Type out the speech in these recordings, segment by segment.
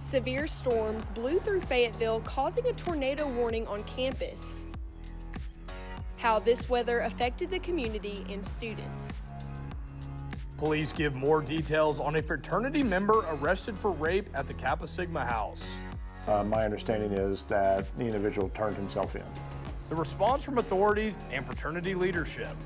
Severe storms blew through Fayetteville, causing a tornado warning on campus. How this weather affected the community and students. Police give more details on a fraternity member arrested for rape at the Kappa Sigma house. My understanding is that the individual turned himself in. The response from authorities and fraternity leadership.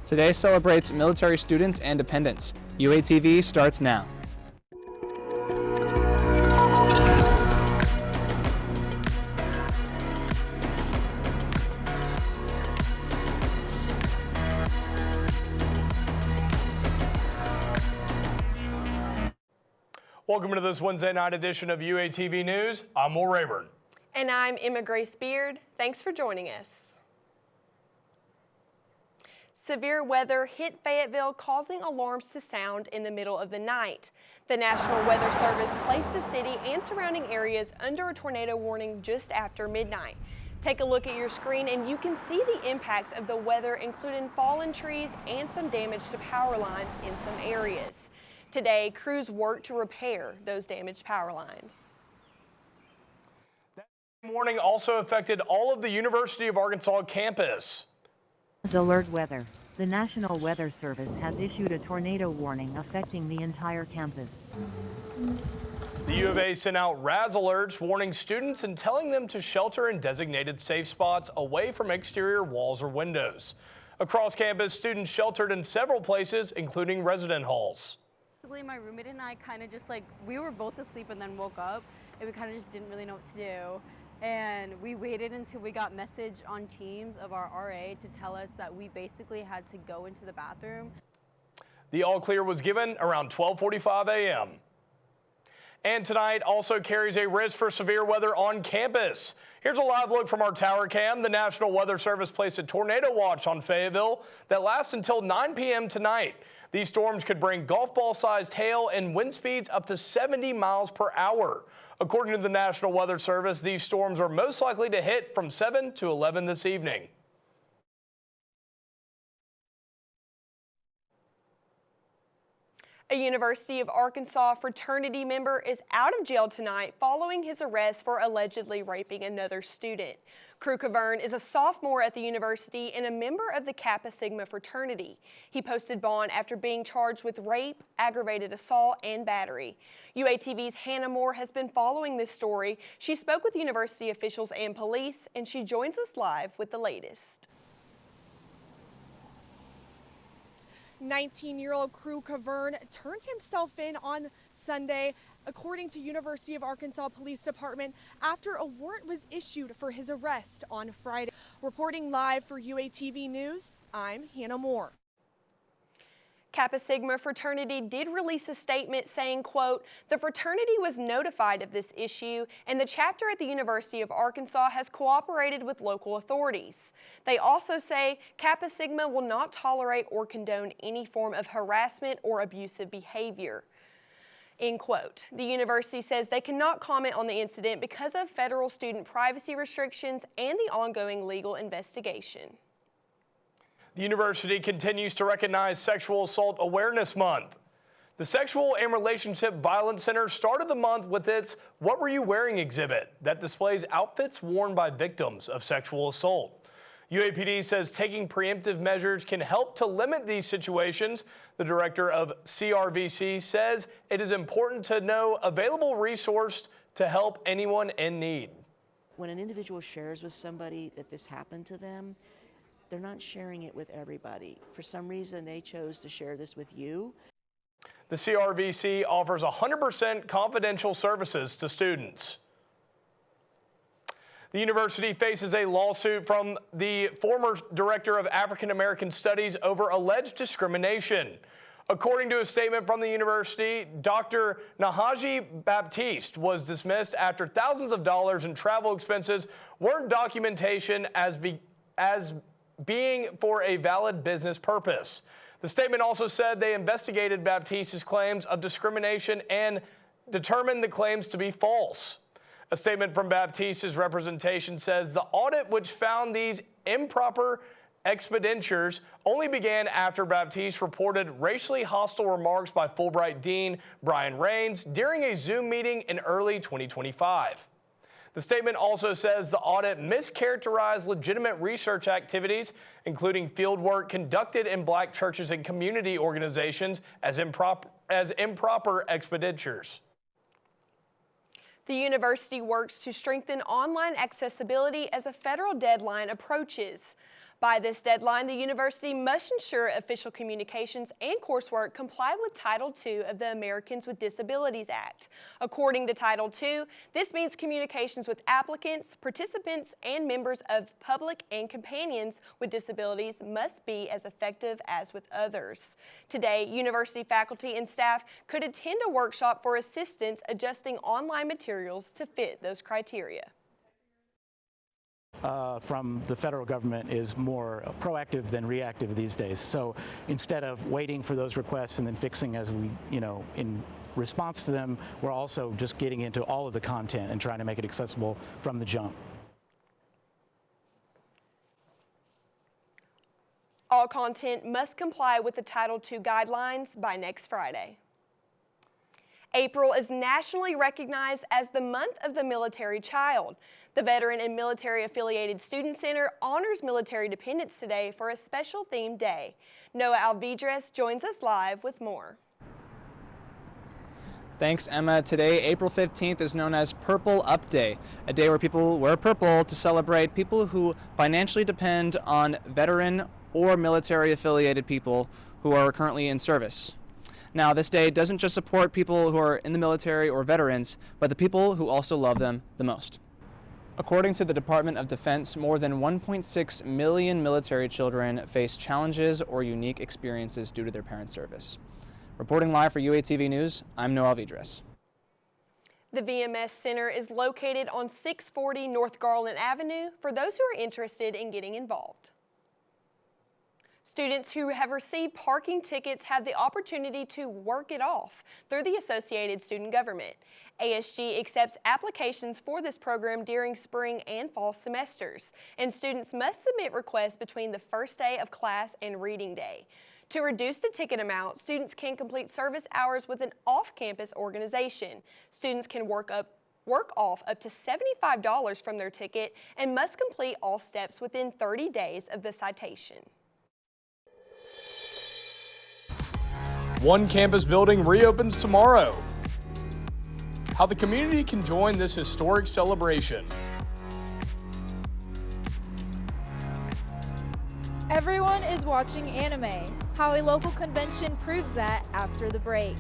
Today celebrates military students and dependents. UATV starts now. Welcome to this Wednesday night edition of UATV News. I'm Will Rayburn. And I'm Emma Grace Beard. Thanks for joining us. Severe weather hit Fayetteville, causing alarms to sound in the middle of the night. The National Weather Service placed the city and surrounding areas under a tornado warning just after midnight. Take a look at your screen and you can see the impacts of the weather, including fallen trees and some damage to power lines in some areas. Today, crews worked to repair those damaged power lines. That warning also affected all of the University of Arkansas campus. Alert weather. The National Weather Service has issued a tornado warning affecting the entire campus. The U of A sent out RAS alerts warning students and telling them to shelter in designated safe spots away from exterior walls or windows. Across campus, students sheltered in several places, including resident halls. My roommate and I kind of just we were both asleep and then woke up and we kind of just didn't really know what to do. And we waited until we got message on Teams of our RA to tell us that we basically had to go into the bathroom. The all clear was given around 12:45 a.m. And tonight also carries a risk for severe weather on campus. Here's a live look from our tower cam. The National Weather Service placed a tornado watch on Fayetteville that lasts until 9 p.m. tonight. These storms could bring golf ball-sized hail and wind speeds up to 70 miles per hour. According to the National Weather Service, these storms are most likely to hit from 7 to 11 this evening. A University of Arkansas fraternity member is out of jail tonight following his arrest for allegedly raping another student. Crew Cavern is a sophomore at the university and a member of the Kappa Sigma fraternity. He posted bond after being charged with rape, aggravated assault, and battery. UATV's Hannah Moore has been following this story. She spoke with university officials and police, and she joins us live with the latest. 19-year-old Crew Cavern turned himself in on Sunday, according to University of Arkansas Police Department, after a warrant was issued for his arrest on Friday. Reporting live for UATV News, I'm Hannah Moore. Kappa Sigma fraternity did release a statement saying, quote, "The fraternity was notified of this issue and the chapter at the University of Arkansas has cooperated with local authorities." They also say Kappa Sigma will not tolerate or condone any form of harassment or abusive behavior. End quote. The university says they cannot comment on the incident because of federal student privacy restrictions and the ongoing legal investigation. The university continues to recognize Sexual Assault Awareness Month. The Sexual and Relationship Violence Center started the month with its What Were You Wearing exhibit that displays outfits worn by victims of sexual assault. UAPD says taking preemptive measures can help to limit these situations. The director of CRVC says it is important to know available resources to help anyone in need. When an individual shares with somebody that this happened to them, they're not sharing it with everybody. For some reason, they chose to share this with you. The CRVC offers 100% confidential services to students. The university faces a lawsuit from the former director of African American Studies over alleged discrimination. According to a statement from the university, Dr. Nahaji Baptiste was dismissed after thousands of dollars in travel expenses weren't documentation as being for a valid business purpose. The statement also said they investigated Baptiste's claims of discrimination and determined the claims to be false. A statement from Baptiste's representation says the audit, which found these improper expenditures only began after Baptiste reported racially hostile remarks by Fulbright Dean Brian Rains during a Zoom meeting in early 2025. The statement also says the audit mischaracterized legitimate research activities, including fieldwork conducted in black churches and community organizations, as improper expenditures. The university works to strengthen online accessibility as a federal deadline approaches. By this deadline, the university must ensure official communications and coursework comply with Title II of the Americans with Disabilities Act. According to Title II, this means communications with applicants, participants, and members of public and companions with disabilities must be as effective as with others. Today, university faculty and staff could attend a workshop for assistance adjusting online materials to fit those criteria. From the federal government is more proactive than reactive these days. So instead of waiting for those requests and then fixing as we, in response to them, we're also just getting into all of the content and trying to make it accessible from the jump. All content must comply with the Title II guidelines by next Friday. April is nationally recognized as the month of the military child. The Veteran and Military Affiliated Student Center honors military dependents today for a special themed day. Noah Alvidres joins us live with more. Thanks, Emma. Today, April 15th, is known as Purple Up Day, a day where people wear purple to celebrate people who financially depend on veteran or military affiliated people who are currently in service. Now, this day doesn't just support people who are in the military or veterans, but the people who also love them the most. According to the Department of Defense, more than 1.6 million military children face challenges or unique experiences due to their parents' service. Reporting live for UATV News, I'm Noah Alvidres. The VMS Center is located on 640 North Garland Avenue for those who are interested in getting involved. Students who have received parking tickets have the opportunity to work it off through the Associated Student Government. ASG accepts applications for this program during spring and fall semesters, and students must submit requests between the first day of class and reading day. To reduce the ticket amount, students can complete service hours with an off-campus organization. Students can work off up to $75 from their ticket and must complete all steps within 30 days of the citation. One campus building reopens tomorrow. How the community can join this historic celebration. Everyone is watching anime. How a local convention proves that after the break.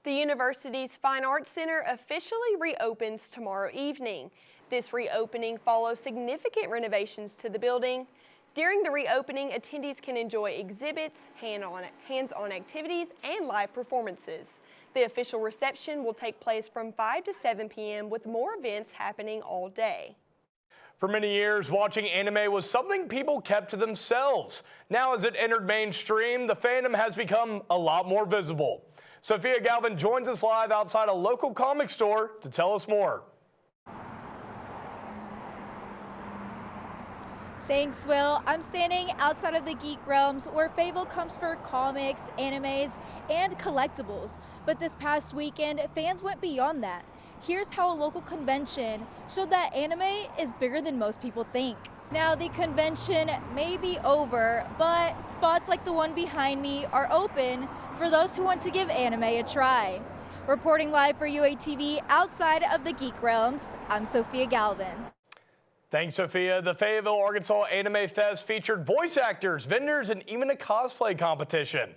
The university's Fine Arts Center officially reopens tomorrow evening. This reopening follows significant renovations to the building. During the reopening, attendees can enjoy exhibits, hands-on activities, and live performances. The official reception will take place from 5 to 7 p.m. with more events happening all day. For many years, watching anime was something people kept to themselves. Now, as it entered mainstream, the fandom has become a lot more visible. Sophia Galvin joins us live outside a local comic store to tell us more. Thanks, Will. I'm standing outside of the geek realms where Fable comes for comics, animes, and collectibles. But this past weekend, fans went beyond that. Here's how a local convention showed that anime is bigger than most people think. Now, the convention may be over, but spots like the one behind me are open for those who want to give anime a try. Reporting live for UATV outside of the geek realms, I'm Sophia Galvin. Thanks, Sophia. The Fayetteville, Arkansas Anime Fest featured voice actors, vendors, and even a cosplay competition.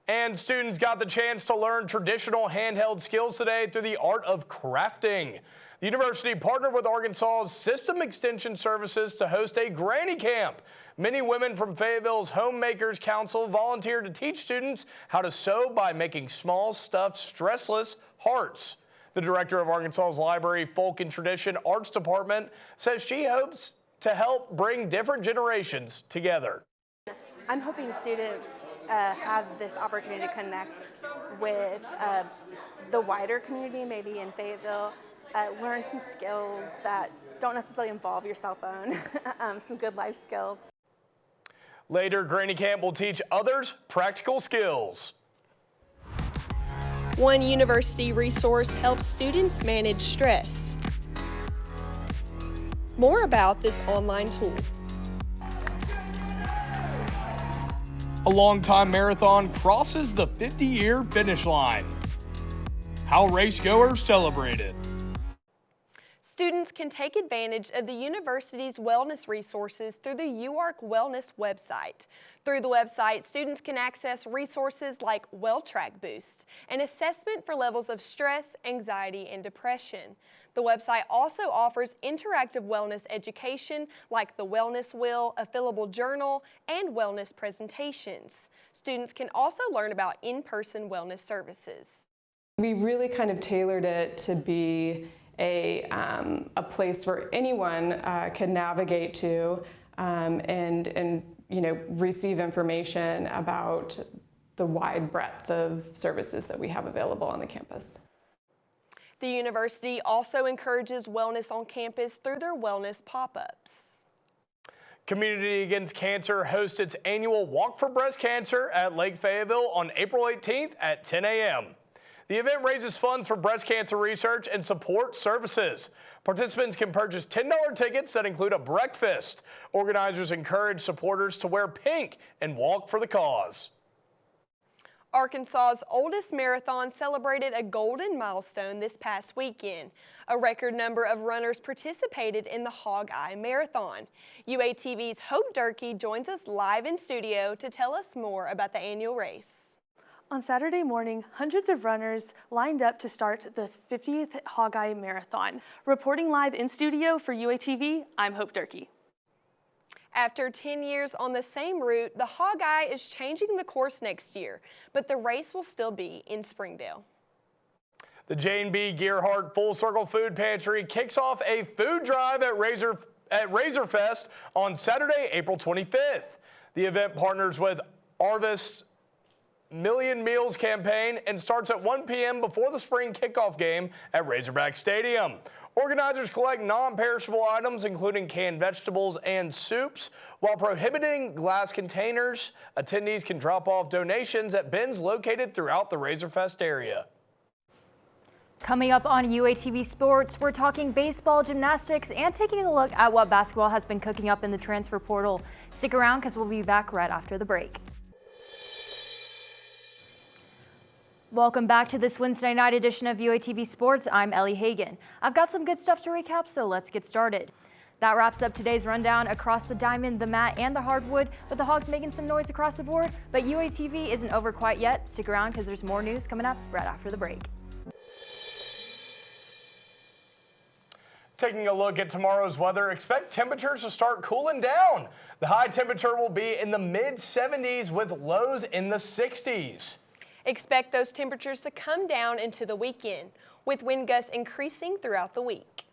And students got the chance to learn traditional handheld skills today through the art of crafting. The university partnered with Arkansas's System Extension Services to host a granny camp. Many women from Fayetteville's Homemakers Council volunteered to teach students how to sew by making small stuffed stressless hearts. The director of Arkansas's Library Folk and Tradition Arts Department says she hopes to help bring different generations together. I'm hoping students have this opportunity to connect with the wider community, maybe in Fayetteville, learn some skills that don't necessarily involve your cell phone. Some good life skills. Later, Granny Camp will teach others practical skills. One university resource helps students manage stress. More about this online tool. A long-time marathon crosses the 50-year finish line. How race goers celebrated. Students can take advantage of the university's wellness resources through the UARC Wellness website. Through the website, students can access resources like WellTrack Boost, an assessment for levels of stress, anxiety, and depression. The website also offers interactive wellness education like the Wellness Wheel, a fillable journal, and wellness presentations. Students can also learn about in-person wellness services. We really kind of tailored it to be a place where anyone can navigate to and receive information about the wide breadth of services that we have available on the campus. The university also encourages wellness on campus through their wellness pop-ups. Community Against Cancer hosts its annual Walk for Breast Cancer at Lake Fayetteville on April 18th at 10 a.m. The event raises funds for breast cancer research and support services. Participants can purchase $10 tickets that include a breakfast. Organizers encourage supporters to wear pink and walk for the cause. Arkansas's oldest marathon celebrated a golden milestone this past weekend. A record number of runners participated in the Hog Eye Marathon. UATV's Hope Durkee joins us live in studio to tell us more about the annual race. On Saturday morning, hundreds of runners lined up to start the 50th Hog Eye Marathon. Reporting live in studio for UATV, I'm Hope Durkee. After 10 years on the same route, the Hog Eye is changing the course next year, but the race will still be in Springdale. The J&B Gearhart Full Circle Food Pantry kicks off a food drive at Razor Fest on Saturday, April 25th. The event partners with Arvest's Million Meals campaign and starts at 1 p.m. before the spring kickoff game at Razorback Stadium. Organizers collect non-perishable items, including canned vegetables and soups. While prohibiting glass containers, attendees can drop off donations at bins located throughout the Razorfest area. Coming up on UATV Sports, we're talking baseball, gymnastics, and taking a look at what basketball has been cooking up in the transfer portal. Stick around because we'll be back right after the break. Welcome back to this Wednesday night edition of UATV Sports. I'm Ellie Hagan. I've got some good stuff to recap, so let's get started. That wraps up today's rundown across the diamond, the mat, and the hardwood, with the Hogs making some noise across the board. But UATV isn't over quite yet. Stick around because there's more news coming up right after the break. Taking a look at tomorrow's weather, expect temperatures to start cooling down. The high temperature will be in the mid-70s with lows in the 60s. Expect those temperatures to come down into the weekend, with wind gusts increasing throughout the week.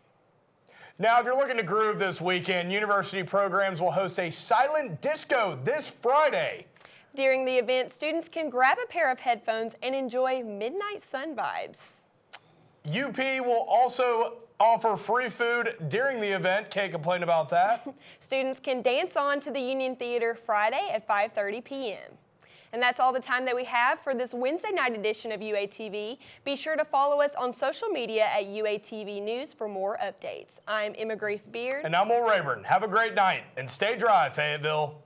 Now, if you're looking to groove this weekend, university programs will host a silent disco this Friday. During the event, students can grab a pair of headphones and enjoy midnight sun vibes. UP will also offer free food during the event. Can't complain about that. Students can dance on to the Union Theater Friday at 5:30 p.m. And that's all the time that we have for this Wednesday night edition of UATV. Be sure to follow us on social media at UATV News for more updates. I'm Emma Grace Beard. And I'm Will Rayburn. Have a great night and stay dry, Fayetteville.